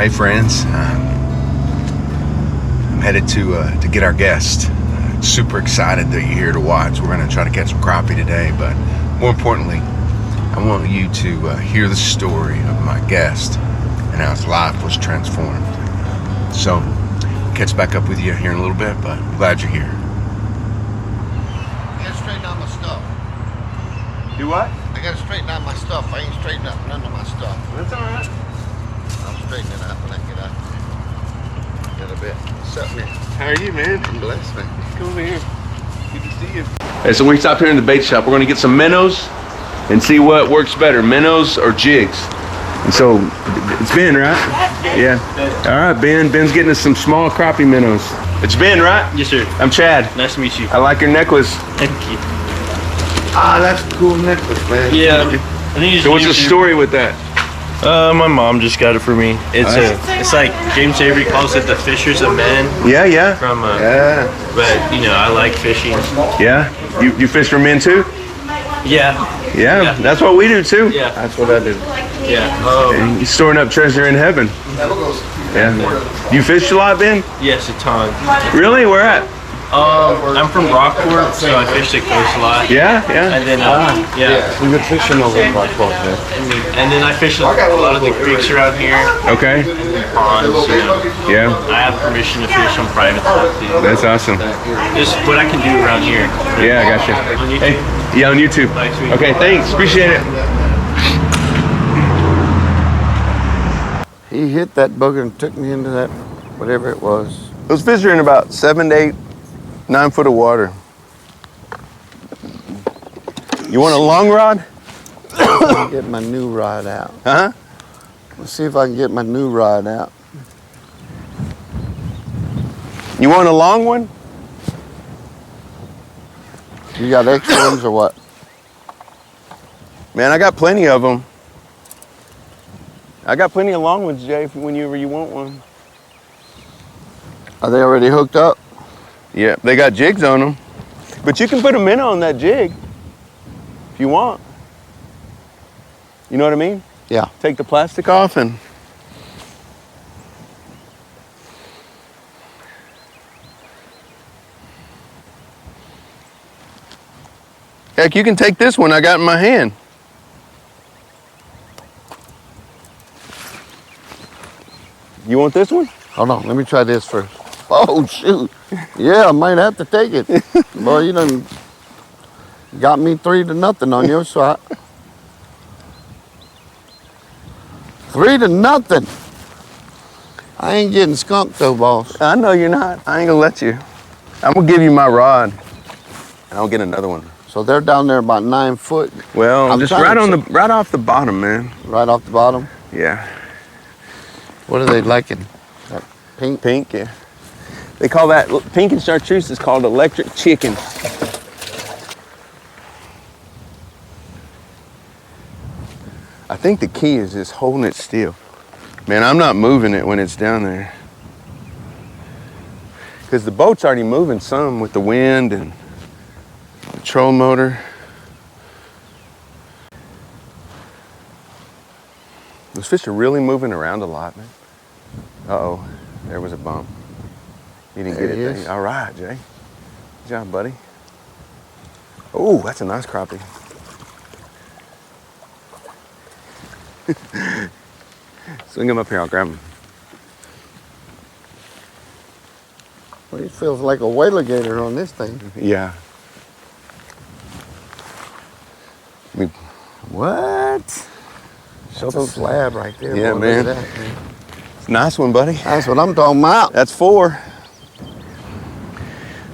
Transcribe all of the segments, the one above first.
Hey friends, I'm headed to get our guest. Super excited that you're here to watch. We're gonna try to catch some crappie today, but more importantly, I want you to hear the story of my guest and how his life was transformed. So, catch back up with you here in a little bit, but I'm glad you're here. I gotta straighten out my stuff. Do what? I gotta straighten out my stuff. I ain't straightened out none of my stuff. That's all right. I'll straighten it out when I get out. Get a bit. What's up, man? How are you, man? I'm blessed, man. Come over here. Good to see you. Hey, so we stopped here in the bait shop. We're gonna get some minnows and see what works better, minnows or jigs. And so, it's Ben, right? Yeah. All right, Ben. Ben's getting us some small crappie minnows. It's Ben, right? Yes, sir. I'm Chad. Nice to meet you. I like your necklace. Thank you. Ah, that's a cool necklace, man. Yeah. I think it's So what's the story with that? My mom just got it for me. It's like James Avery calls it the Fishers of Men. Yeah. From Yeah. But you know, I like fishing. Yeah? You fish for men too? Yeah. Yeah, that's what we do too. Yeah. That's what I do. Yeah. You're storing up treasure in heaven. Yeah. You fish a lot, Ben? Yes, a ton. Really? Where at? I'm from Rockport, so I fish the coast a lot. Yeah. And then yeah. We've been fishing over in Rockport, man. And then I fish a lot of the creeks around here. Okay. And ponds, you know. Yeah. I have permission to fish on private property. That's awesome. Just what I can do around here. Yeah, I got you. On YouTube. Hey, yeah, on YouTube. Nice meeting you. Okay, thanks. Appreciate it. He hit that booger and took me into that, whatever it was. Those fish are in about 7 to 8, 9 foot of water. You want a long rod? I'll get my new rod out. Huh? Let's see if I can get my new rod out. You want a long one? You got extra ones or what? Man, I got plenty of them. I got plenty of long ones, Jay, whenever you want one. Are they already hooked up? Yeah, they got jigs on them. But you can put a minnow on that jig if you want. You know what I mean? Yeah. Take the plastic off and... Heck, you can take this one I got in my hand. You want this one? Hold on, let me try this first. Oh, shoot. Yeah, I might have to take it. Boy, you done got me 3-0 on your shot. 3-0. I ain't getting skunked though, boss. I know you're not. I ain't gonna let you. I'm gonna give you my rod, and I'll get another one. So they're down there about 9 foot. Well, I'm just trying right off the bottom, man. Right off the bottom. Yeah. What are they liking? That pink? Pink, yeah. They call that, pink and chartreuse is called electric chicken. I think the key is just holding it still. Man, I'm not moving it when it's down there. Because the boat's already moving some with the wind and the trolling motor. Those fish are really moving around a lot, man. Uh-oh, there was a bump. You didn't There get he it. is. All right, Jay. Good job, buddy. Oh, that's a nice crappie. Swing him up here, I'll grab him. Well, he feels like a whale gator on this thing. Yeah. What? Show That's a slab right there. Yeah, boy. man. Look at that, man. It's a nice one, buddy. That's what I'm talking about. That's 4.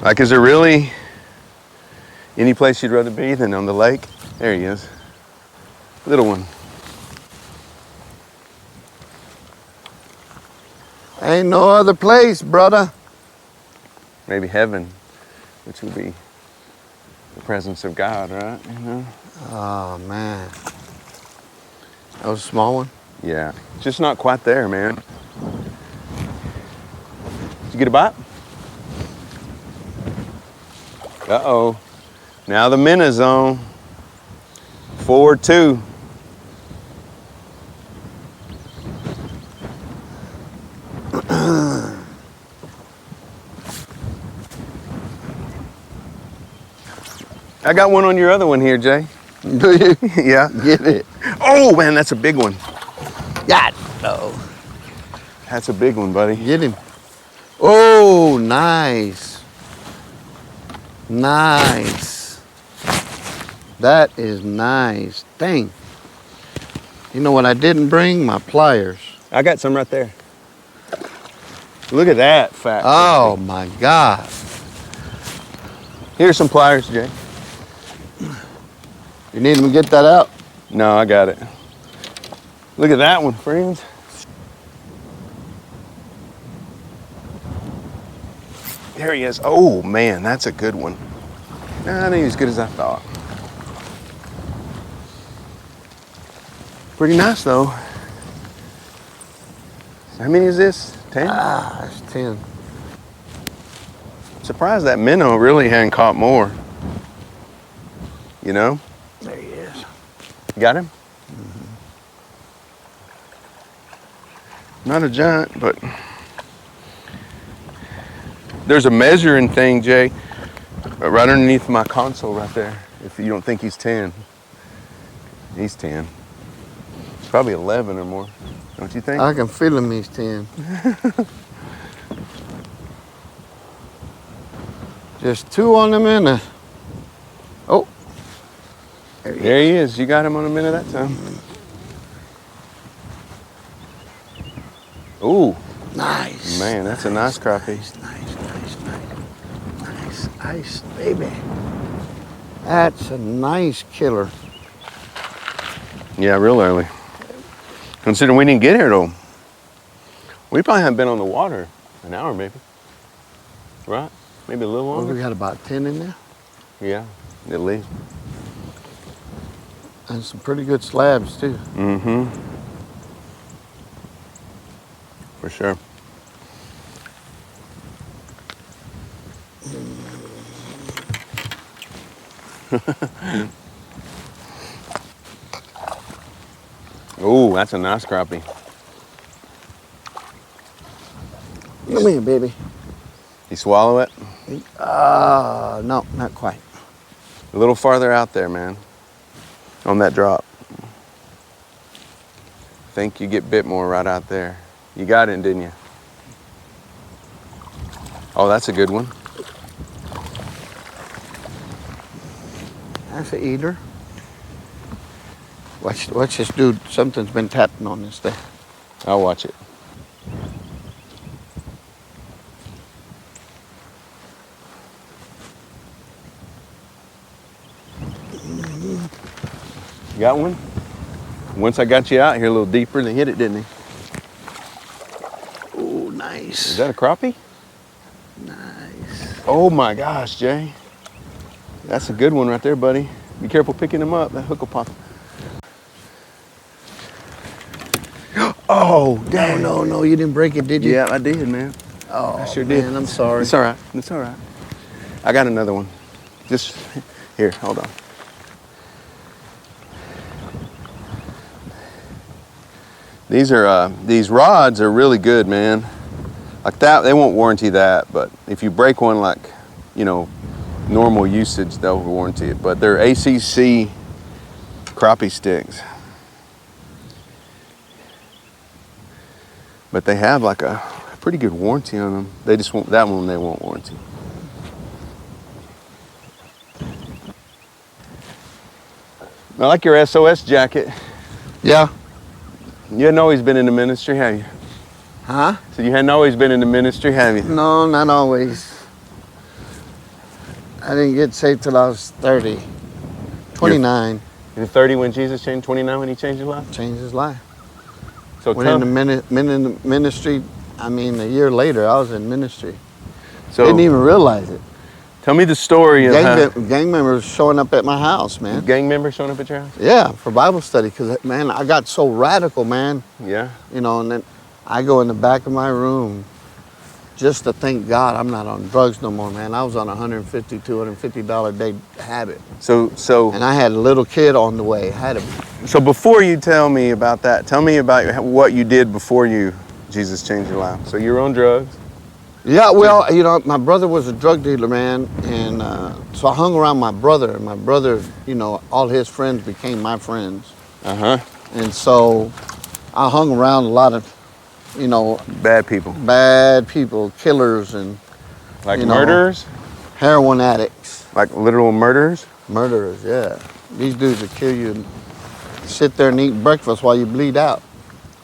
Like, is there really any place you'd rather be than on the lake? There he is. Little one. Ain't no other place, brother. Maybe heaven, which would be the presence of God, right? You know? Oh, man. That was a small one? Yeah. Just not quite there, man. Did you get a bite? Uh-oh. Now the minnows on. 4-2. I got one on your other one here, Jay. Do you? Yeah. Get it. Oh, man, that's a big one. God, no. That's a big one, buddy. Get him. Oh, nice. Nice. That is nice. Dang. You know what I didn't bring? My pliers. I got some right there. Look at that fat. Oh, my God. Here's some pliers, Jay. You need him to get that out? No, I got it. Look at that one, friends. There he is. Oh, man, that's a good one. Not as good as I thought. Pretty nice, though. How many is this? 10? Ah, it's 10. Surprised that minnow really hadn't caught more. You know? There he is. You got him? Not a giant, but there's a measuring thing, Jay, right underneath my console right there. If you don't think he's 10, he's 10. Probably 11 or more, don't you think? I can feel him, he's 10. Just 2 on the minute. Oh. There he is. You got him on a minute that time. Ooh. Nice. Man, that's a nice crappie. Nice, baby. That's a nice killer. Yeah, real early. Considering we didn't get here though. We probably haven't been on the water an hour maybe. Right? Maybe a little Well, longer. we got about 10 in there. Yeah, at least. And some pretty good slabs too. Mm-hmm. For sure. Ooh, that's a nice crappie. Come here, baby. You swallow it? No, not quite. A little farther out there, man. On that drop. Think you get bit more right out there. You got it, didn't you? Oh, that's a good one. That's an eater. Watch this dude. Something's been tapping on this thing. I'll watch it. You got one? Once I got you out here a little deeper, they hit it, didn't they? Oh, nice. Is that a crappie? Nice. Oh my gosh, Jay. That's a good one right there, buddy. Be careful picking them up. That hook will pop. Oh, dang. No, you didn't break it, did you? Yeah, I did, man. Oh, I sure did. Man, I'm sorry. It's all right. It's all right. I got another one. Just here, hold on. These rods are really good, man. Like that, they won't warranty that, but if you break one like, you know, normal usage, they'll warranty it. But they're ACC crappie sticks. But they have like a pretty good warranty on them. They just won't, that one they won't warranty. I like your SOS jacket. Yeah. You hadn't always been in the ministry, have you? Huh? So you hadn't always been in the ministry, have you? No, not always. I didn't get saved till I was 30. 29. You were 30 when Jesus changed, 29 when he changed your life? Changed his life. So Went in the ministry, I mean, a year later, I was in ministry. so Didn't even realize it. tell me the story of how Gang members showing up at my house, man. gang members showing up at your house? Yeah, for Bible study, because, man, I got so radical, man. Yeah. You know, and then I go in the back of my room just to thank God I'm not on drugs no more, man. I was on a $150, $250 a day habit. So And I had a little kid on the way. so before you tell me about that, tell me about what you did before Jesus changed your life. So you were on drugs. Yeah, well, you know, my brother was a drug dealer, man, and so I hung around my brother. And my brother, you know, all his friends became my friends, and so I hung around a lot of, you know, Bad people. bad people, killers, and Like you know, murderers? heroin addicts, Like literal murderers? murderers. Yeah, these dudes would kill you and sit there and eat breakfast while you bleed out.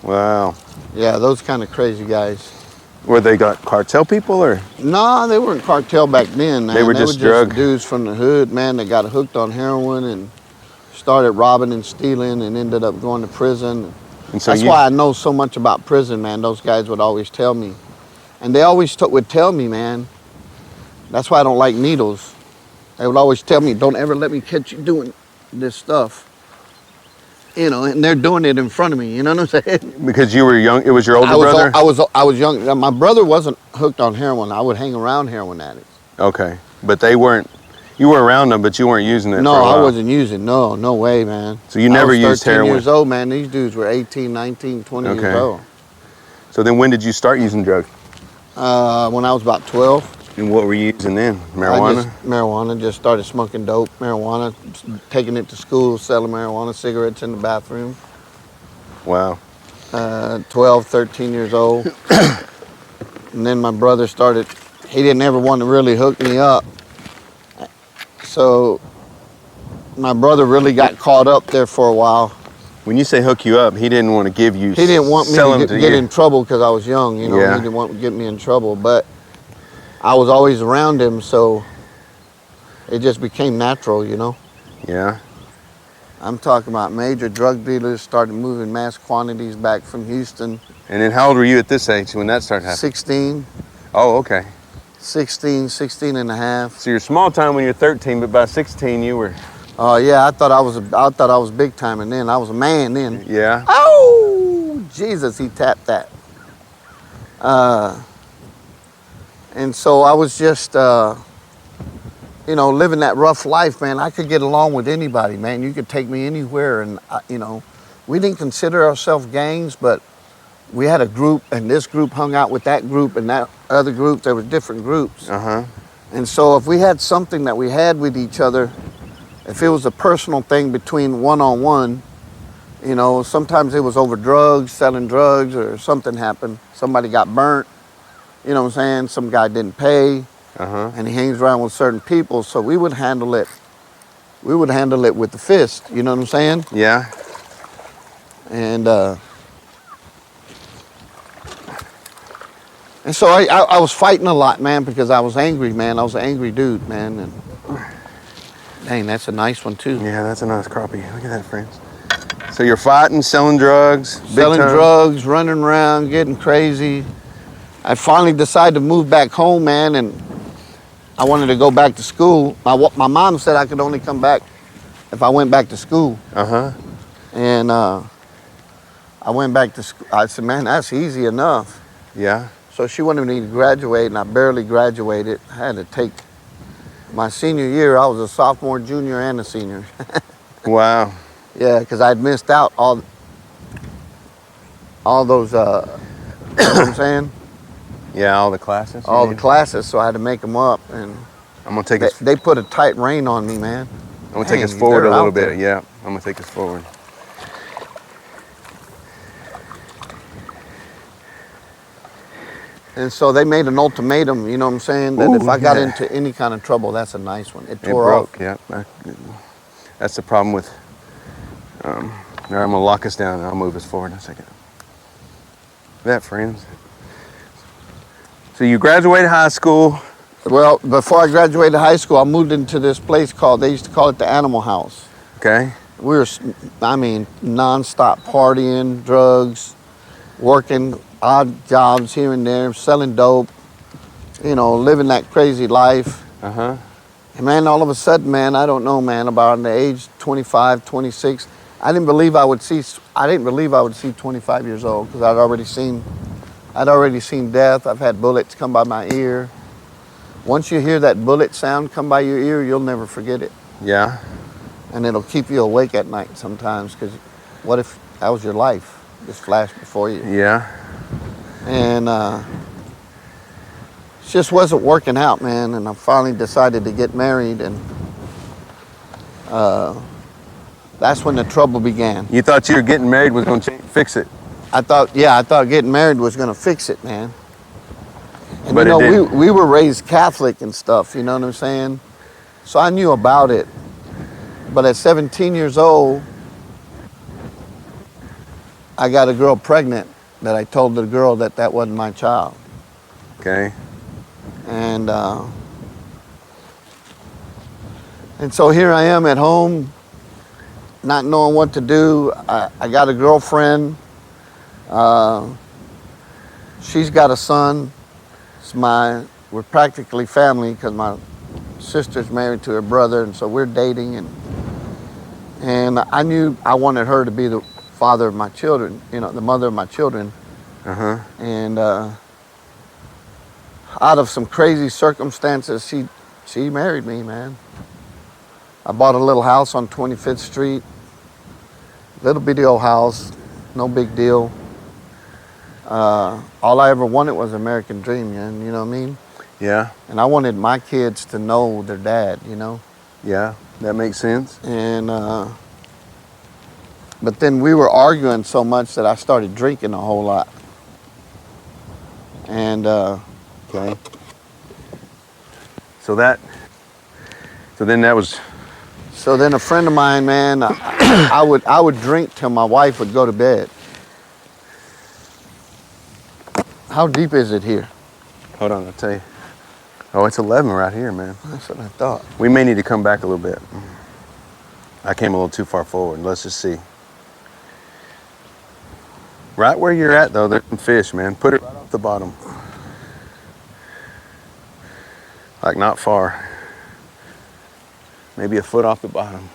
Wow. Yeah, those kind of crazy guys. Were they got cartel people or? No, they weren't cartel back then, man. They were just drug- dudes from the hood, man, that got hooked on heroin and started robbing and stealing and ended up going to prison. And so That's why I know so much about prison, man. Those guys would always tell me. And they always would tell me, man, that's why I don't like needles. They would always tell me, don't ever let me catch you doing this stuff. You know, and they're doing it in front of me, you know what I'm saying? Because you were young, it was your older brother? I was young. My brother wasn't hooked on heroin. I would hang around heroin addicts. Okay. But they weren't, you were around them, but you weren't using it No, for a while. I wasn't using. No way, man. So you never used I was 13 heroin? years old, man. These dudes were 18, 19, 20 years old. So then when did you start using drugs? When I was about 12. And what were you using then? Marijuana? Marijuana. Just started smoking dope, marijuana, taking it to school, selling marijuana, cigarettes in the bathroom. Wow. 12, 13 years old. And then my brother started, he didn't ever want to really hook me up. So my brother really got caught up there for a while. When you say hook you up, he didn't want to give you. He didn't want me to get in trouble because I was young, you know. Yeah. He didn't want to get me in trouble, but I was always around him, so it just became natural, you know. Yeah. I'm talking about major drug dealers started moving mass quantities back from Houston. And then how old were you at this age when that started happening? 16, Oh, okay. 16 and a half. So you're small time when you're 13, but by 16 you were. Oh yeah, I thought I was big time, and then I was a man then. Yeah. Oh, Jesus, he tapped that. And so I was just, you know, living that rough life, man. I could get along with anybody, man. You could take me anywhere, and you know, we didn't consider ourselves gangs, but we had a group, and this group hung out with that group, and that other group. There were different groups. And so if we had something that we had with each other, if it was a personal thing between one-on-one, you know, sometimes it was over drugs, selling drugs, or something happened. Somebody got burnt, you know what I'm saying? Some guy didn't pay, and he hangs around with certain people, so we would handle it. We would handle it with the fist, you know what I'm saying? Yeah. And so I was fighting a lot, man, because I was angry, man. I was an angry dude, man. And dang, that's a nice one too. Yeah, that's a nice crappie. Look at that, friends. So you're fighting, selling drugs, selling drugs, running around, getting crazy. I finally decided to move back home, man, and I wanted to go back to school. My mom said I could only come back if I went back to school. And I went back to school. I said, man, that's easy enough. Yeah. So she wanted me to graduate, and I barely graduated. I had to take my senior year. I was a sophomore, junior, and a senior. Wow. Yeah, because I'd missed out all those, you know what I'm saying? Yeah, all the classes. All the classes, so I had to make them up, and I'm gonna take us. they put a tight rein on me, man. I'm gonna take us Dang, forward they're a little out bit. there. Yeah, I'm gonna take us forward. And so they made an ultimatum, you know what I'm saying? That if I got into any kind of trouble, that's a nice one. It tore off. Yeah. That's the problem with. All right, I'm gonna lock us down and I'll move us forward in a second. That, friends. So you graduated high school. Well, before I graduated high school, I moved into this place they used to call it the Animal House. Okay. We were, I mean, nonstop partying, drugs, working odd jobs here and there, selling dope, you know, living that crazy life. And man, all of a sudden, man, I don't know, man, about the age 25, 26, I didn't believe I would see 25 years old, because I'd already seen death. I've had bullets come by my ear. Once you hear that bullet sound come by your ear, you'll never forget it. Yeah. And it'll keep you awake at night sometimes, because what if that was your life just flashed before you? Yeah. And just wasn't working out, man. And I finally decided to get married, and that's when the trouble began. You thought you were getting married was going to fix it. I thought getting married was gonna fix it, man. And But you know, it didn't. we were raised Catholic and stuff, you know what I'm saying? So I knew about it. But at 17 years old, I got a girl pregnant that I told the girl that wasn't my child. Okay. And so here I am at home, not knowing what to do. I got a girlfriend. She's got a son. We're practically family because my sister's married to her brother, and so we're dating. And I knew I wanted her to be the father of my children, you know, the mother of my children. Uh-huh. And out of some crazy circumstances, she married me, man. I bought a little house on 25th Street, little bitty old house, no big deal. All I ever wanted was American dream, man, you know what I mean? Yeah. And I wanted my kids to know their dad, you know? Yeah, that makes sense. And, but then we were arguing so much that I started drinking a whole lot. And, Okay. So then that was, so then a friend of mine, man, I would drink till my wife would go to bed. How deep is it here? hold on, I'll tell you. Oh, it's 11 right here, man. That's what I thought. We may need to come back a little bit. I came a little too far forward. Let's just see. Right where you're at, though, there's some fish, man. Put it right off the bottom. Like not far. Maybe a foot off the bottom.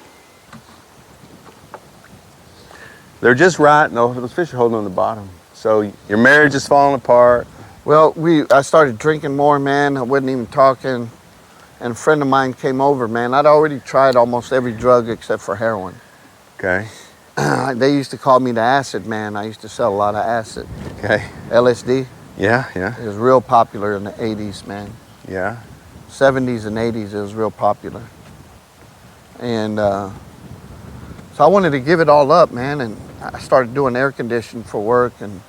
They're just right. No, those fish are holding on the bottom. So your marriage is falling apart. Well, I started drinking more, man. I wasn't even talking. And a friend of mine came over, man. I'd already tried almost every drug except for heroin. Okay. They used to call me the acid man. I used to sell a lot of acid. Okay. LSD. Yeah, yeah, It was real popular in the 80s, man. yeah. 70s and 80s, it was real popular. And so I wanted to give it all up, man. And I started doing air conditioning for work. And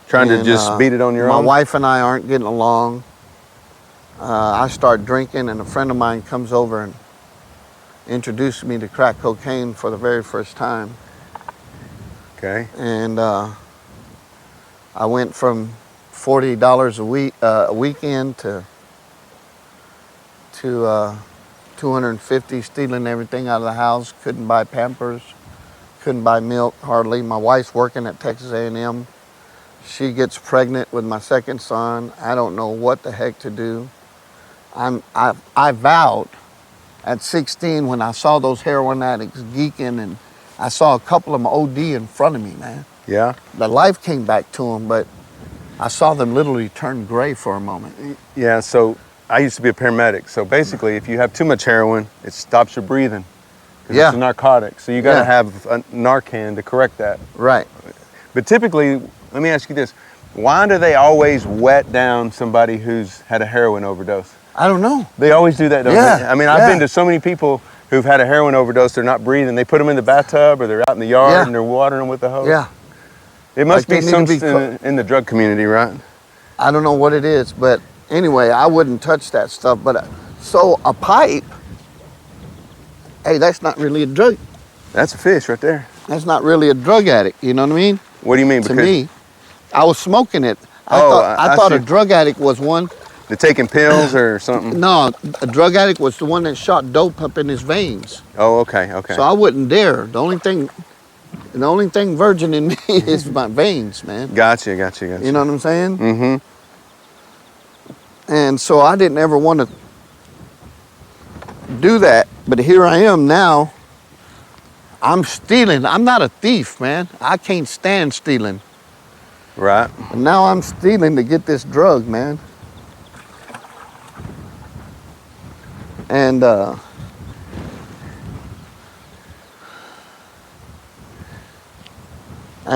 Trying to just beat it on your own? My wife and I aren't getting along. I start drinking, and a friend of mine comes over and introduced me to crack cocaine for the very first time. Okay. And I went from $40 a weekend to 250, stealing everything out of the house. Couldn't buy Pampers, couldn't buy milk hardly. My wife's working at Texas A&M. She gets pregnant with my second son. I don't know what the heck to do. I vowed at 16 when I saw those heroin addicts geeking, and I saw a couple of them OD in front of me, man. Yeah. The life came back to them, but I saw them literally turn gray for a moment. Yeah, so I used to be a paramedic. So basically, if you have too much heroin, it stops your breathing. 'Cause Yeah. It's a narcotic. So you got to Yeah. have a Narcan to correct that. Right. But typically, let me ask you this. Why do they always wet down somebody who's had a heroin overdose? I don't know. They always do that, don't Yeah, they? I mean, I've yeah. been to so many people who've had a heroin overdose, they're not breathing. They put them in the bathtub or they're out in the yard Yeah. and they're watering them with the hose. Yeah. It must Like be they need to be something in the drug community, right? I don't know what it is, but anyway, I wouldn't touch that stuff. But so a pipe, hey, that's not really a drug. That's a fish right there. That's not really a drug addict. You know what I mean? What do you mean? To me, I was smoking it. I Oh, thought I a see. drug addict was one. They're taking pills or something? No, a drug addict was the one that shot dope up in his veins. Oh, okay, okay. So I wouldn't dare. The only thing virgin in me is my veins, man. Gotcha. You know what I'm saying? Mm-hmm. And so I didn't ever want to do that. But here I am now. I'm stealing. I'm not a thief, man. I can't stand stealing. Right. But now I'm stealing to get this drug, man. And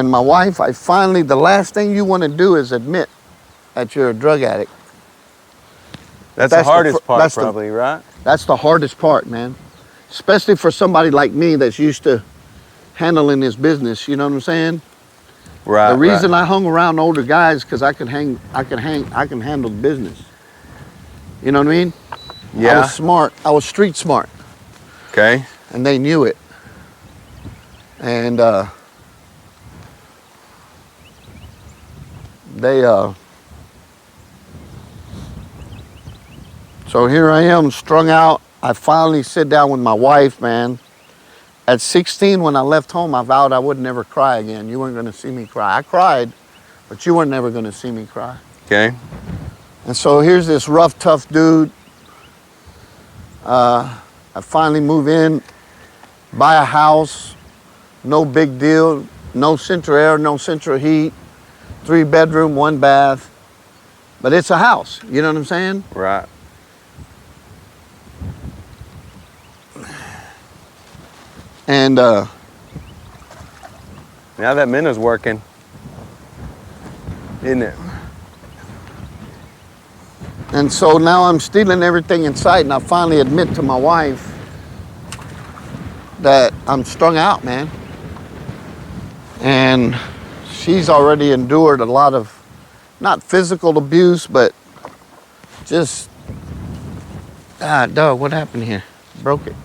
my wife, the last thing you want to do is admit that you're a drug addict. That's the hardest part, that's probably, right? That's the hardest part, man. Especially for somebody like me that's used to handling this business. You know what I'm saying? Right. The reason I hung around older guys because I can handle the business. You know what I mean? Yeah. I was smart. I was street smart. Okay. And they knew it. And so here I am, strung out. I finally sit down with my wife, man. At 16, when I left home, I vowed I would never cry again. You weren't gonna see me cry. I cried, but you were never gonna see me cry. Okay. And so here's this rough, tough dude. I finally move in, buy a house, no big deal, no central air, no central heat, 3-bedroom, 1 bath, but it's a house, you know what I'm saying? Right. And Now that minnows working, isn't it? And so now I'm stealing everything in sight, and I finally admit to my wife that I'm strung out, man. And she's already endured a lot of, not physical abuse, but just, dog, what happened here? Broke it.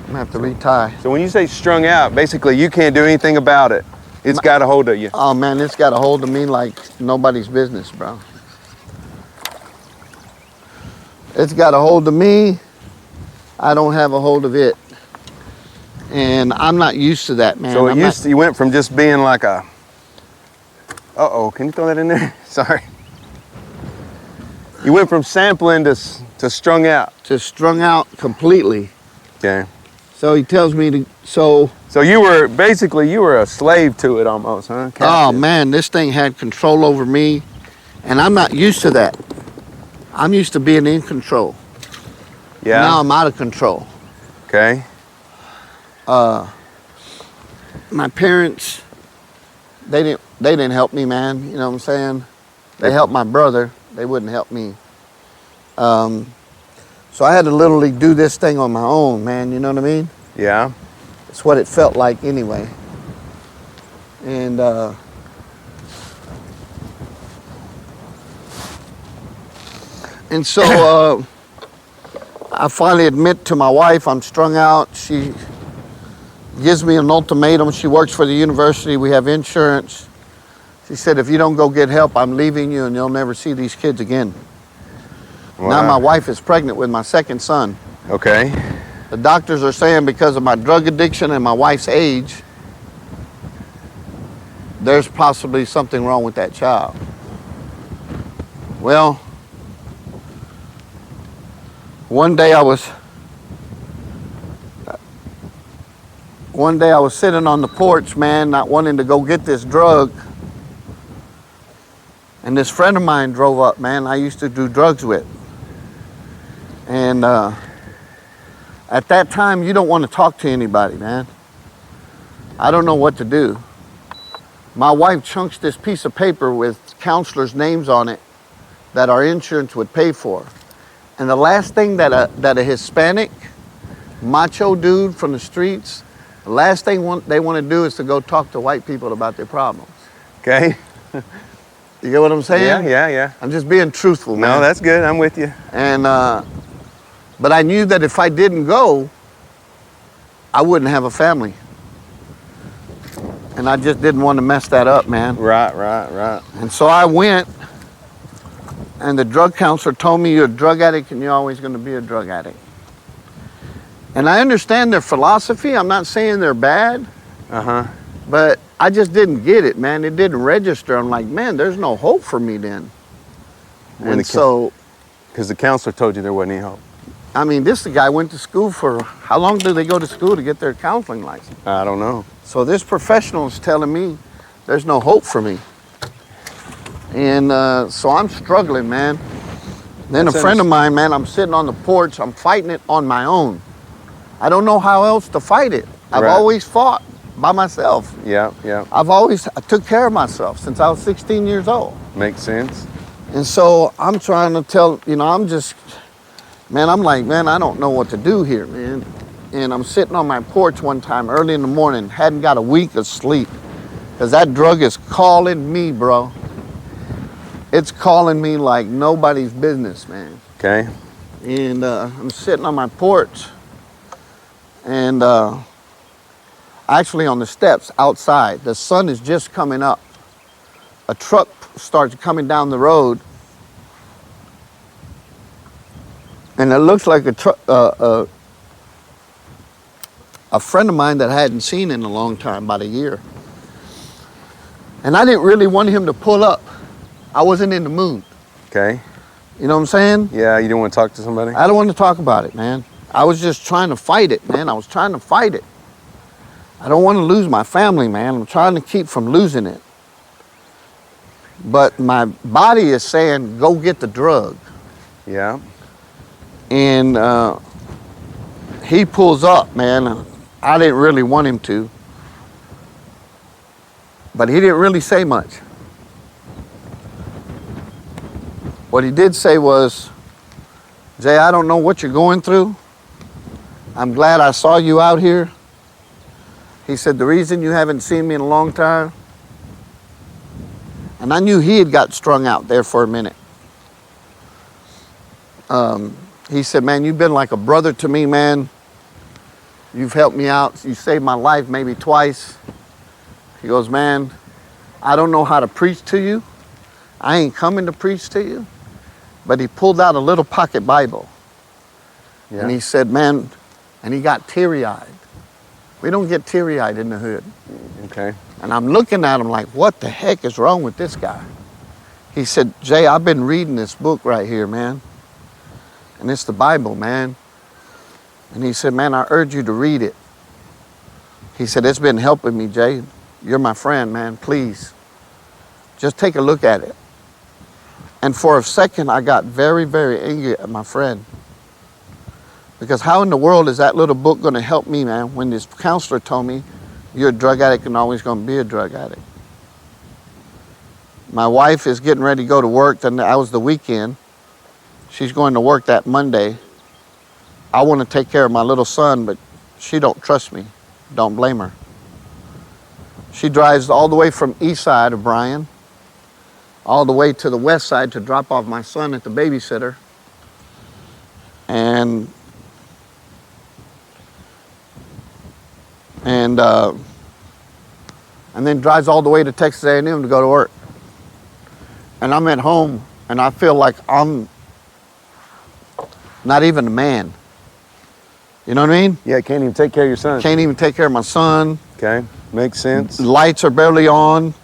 I'm gonna have to retie. So when you say strung out, basically you can't do anything about it. It's got a hold of you. Oh man, it's got a hold of me like nobody's business, bro. It's got a hold of me. I don't have a hold of it. And I'm not used to that, man. So you went from just being like a, uh-oh, can you throw that in there? Sorry. You went from sampling to strung out. To strung out completely. Okay. So he tells me to, so you were a slave to it almost, huh? oh Captive. man, this thing had control over me. And I'm not used to that. I'm used to being in control. Yeah. Now I'm out of control. Okay. My parents, they didn't help me, man. You know what I'm saying? They helped my brother. They wouldn't help me. So I had to literally do this thing on my own, man. You know what I mean? Yeah. It's what it felt like anyway. And so I finally admit to my wife I'm strung out. She gives me an ultimatum. She works for the university. We have insurance. She said, if you don't go get help, I'm leaving you and you'll never see these kids again. Wow. Now my wife is pregnant with my second son. Okay. The doctors are saying because of my drug addiction and my wife's age, there's possibly something wrong with that child. Well, one day I was sitting on the porch, man, not wanting to go get this drug. And this friend of mine drove up, man, I used to do drugs with. And at that time, you don't want to talk to anybody, man. I don't know what to do. My wife chunks this piece of paper with counselors' names on it that our insurance would pay for. And the last thing that a Hispanic, macho dude from the streets, the last thing they want to do is to go talk to white people about their problems. Okay. You get what I'm saying? Yeah. I'm just being truthful, man. No, that's good. I'm with you. And, but I knew that if I didn't go, I wouldn't have a family. And I just didn't want to mess that up, man. Right. And so I went, and the drug counselor told me you're a drug addict and you're always going to be a drug addict. And I understand their philosophy. I'm not saying they're bad. Uh-huh. But I just didn't get it, man. It didn't register. I'm like, man, there's no hope for me then. And so... Because the counselor told you there wasn't any hope. I mean, this guy went to school for... How long do they go to school to get their counseling license? I don't know. So this professional is telling me there's no hope for me. And so I'm struggling, man. Then a friend of mine, man, I'm sitting on the porch. I'm fighting it on my own. I don't know how else to fight it. I've always fought by myself. Yeah. I took care of myself since I was 16 years old. Makes sense. And so I'm trying to tell, I'm just, man, I'm like, man, I don't know what to do here, man. And I'm sitting on my porch one time early in the morning, hadn't got a week of sleep, because that drug is calling me, bro. It's calling me like nobody's business, man. Okay. And I'm sitting on my porch, and actually on the steps outside. The sun is just coming up. A truck starts coming down the road, and it looks like a friend of mine that I hadn't seen in a long time, about a year. And I didn't really want him to pull up. I wasn't in the mood. Okay. You know what I'm saying? Yeah, you don't want to talk to somebody? I don't want to talk about it, man. I was just trying to fight it, man. I was trying to fight it. I don't want to lose my family, man. I'm trying to keep from losing it. But my body is saying, go get the drug. Yeah. And he pulls up, man. I didn't really want him to. But he didn't really say much. What he did say was, Jay, I don't know what you're going through. I'm glad I saw you out here. He said, the reason you haven't seen me in a long time, and I knew he had got strung out there for a minute. He said, man, you've been like a brother to me, man. You've helped me out. You saved my life maybe twice. He goes, man, I don't know how to preach to you. I ain't coming to preach to you. But he pulled out a little pocket Bible. Yeah. And he said, man, and he got teary-eyed. We don't get teary-eyed in the hood. Okay. And I'm looking at him like, what the heck is wrong with this guy? He said, Jay, I've been reading this book right here, man. And it's the Bible, man. And he said, man, I urge you to read it. He said, it's been helping me, Jay. You're my friend, man. Please, just take a look at it. And for a second, I got very, very angry at my friend. Because how in the world is that little book going to help me, man, when this counselor told me you're a drug addict and always going to be a drug addict? My wife is getting ready to go to work. Then that was the weekend. She's going to work that Monday. I want to take care of my little son, but she don't trust me. Don't blame her. She drives all the way from east side of Bryan, all the way to the west side to drop off my son at the babysitter. And then drives all the way to Texas A&M to go to work. And I'm at home, and I feel like I'm not even a man. You know what I mean? Yeah, can't even take care of your son. Can't even take care of my son. Okay, makes sense. Lights are barely on.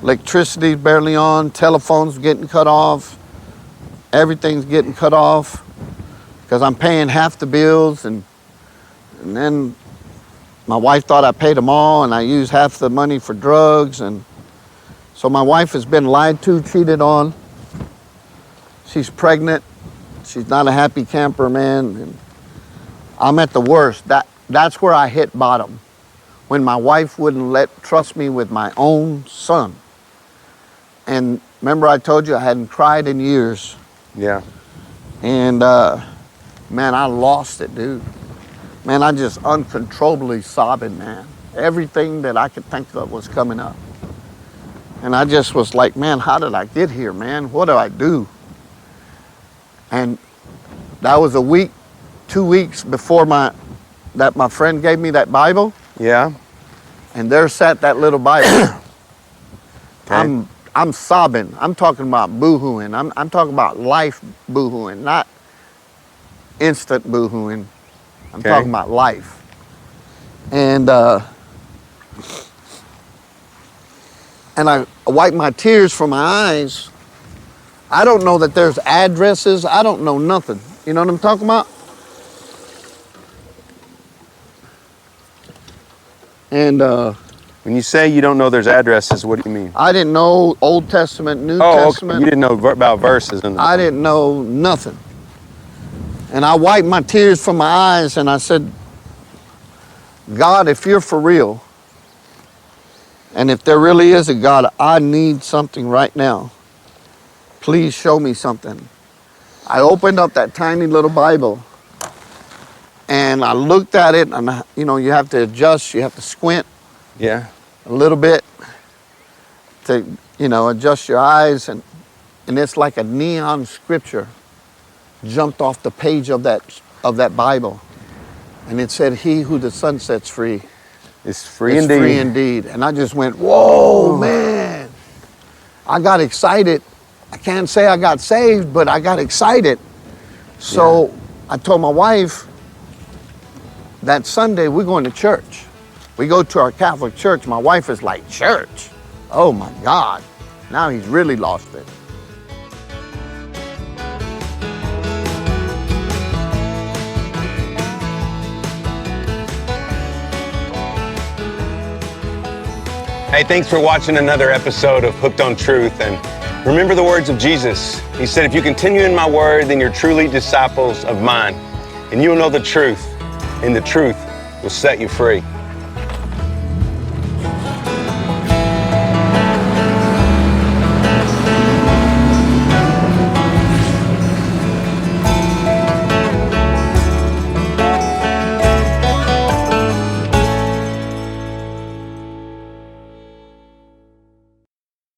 Electricity's barely on. Telephone's getting cut off. Everything's getting cut off because I'm paying half the bills, and then my wife thought I paid them all, and I used half the money for drugs, and so my wife has been lied to, cheated on. She's pregnant. She's not a happy camper, man. And I'm at the worst. That's where I hit bottom, when my wife wouldn't trust me with my own son. And remember I told you I hadn't cried in years. Yeah. And man, I lost it, dude. Man, I just uncontrollably sobbing, man. Everything that I could think of was coming up. And I just was like, man, how did I get here, man? What do I do? And that was a week, 2 weeks before my friend gave me that Bible. Yeah. And there sat that little Bible. Okay. I'm sobbing. I'm talking about boo-hooing. I'm talking about life boo-hooing, not instant boo-hooing. I'm Okay. talking about life. And I wiped my tears from my eyes. I don't know that there's addresses. I don't know nothing. You know what I'm talking about? And when you say you don't know there's addresses, what do you mean? I didn't know Old Testament, New Oh, Testament. okay. You didn't know about verses. I didn't know nothing. And I wiped my tears from my eyes, and I said, God, if you're for real, and if there really is a God, I need something right now. please show me something. I opened up that tiny little Bible and I looked at it, and you know, you have to adjust, you have to squint Yeah. a little bit to, you know, adjust your eyes, and it's like a neon scripture jumped off the page of that Bible. And it said, "He who the Son sets free It's free is indeed. free indeed." And I just went, whoa, man. I got excited. I can't say I got saved, but I got excited. So I told my wife, that Sunday we're going to church. We go to our Catholic church. My wife is like, church? Oh my God. Now he's really lost it. Hey, thanks for watching another episode of Hooked on Truth. And remember the words of Jesus. He said, if you continue in my word, then you're truly disciples of mine. And you will know the truth, and the truth will set you free.